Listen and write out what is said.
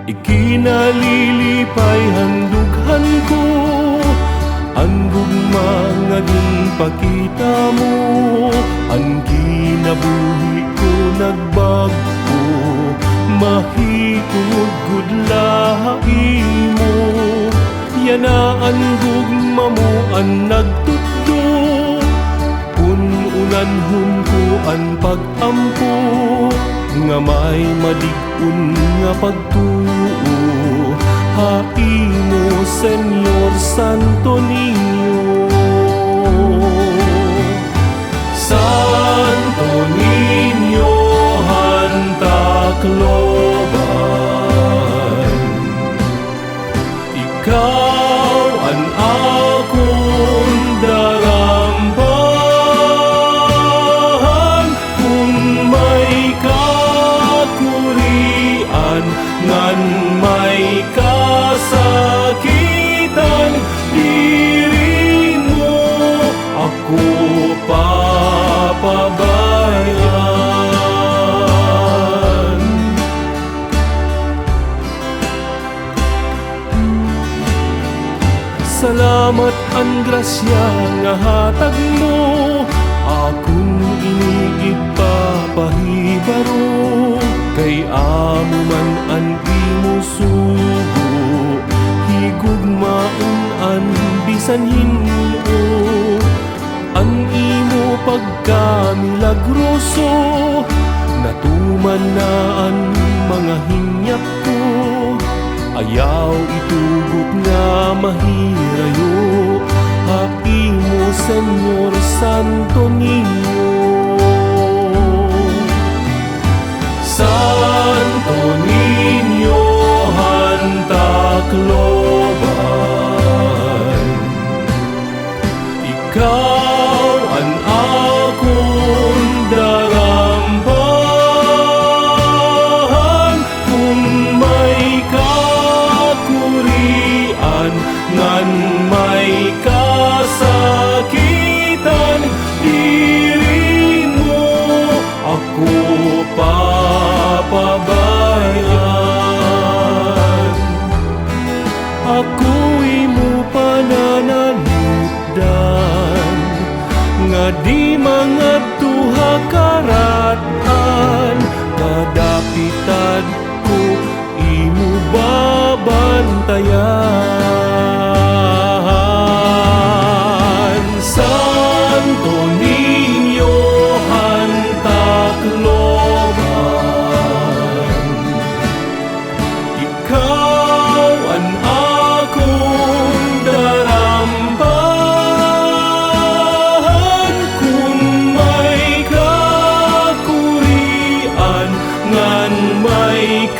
Ikinalilipay handughan ko ang gugma nga ginpakita mo. Ang kinabuhi ko nagbago, mahigugod lahi mo. Yanaan gugma mo ang nagtutdo, ununanhon ko ang pag-ampo, nga may madig-un nga pagtuo. Haimo, Senyor Santo Niño. Santo Niño, Tacloban, ikaw ang akong darambahan. Kung may kakurian ngan may kasakitan, diri mo ako papabayan. Salamat ang grasya nga hatag mo, akong iniid papahibaro. Kay amo man ang imo sugo, higugmaon an bisan hinuo. Ang imo pagkamilagroso, natuman na ang mga hinyak ko. Ayaw itugot nga mahirayo, haimo Senyor Santo Niño. Santo Niño, Tacloban, ikaw ang akong darambahan. Kung may kakurian ngan may kasakitan, diri mo ako papabayan. Ako imo pananalipdan, nga di mangadtuha karatan. Kadapitad ko imo babantayan. Santo Niño, Tacloban, ikaw ang akong darambahan. Kung may kakurian ngan may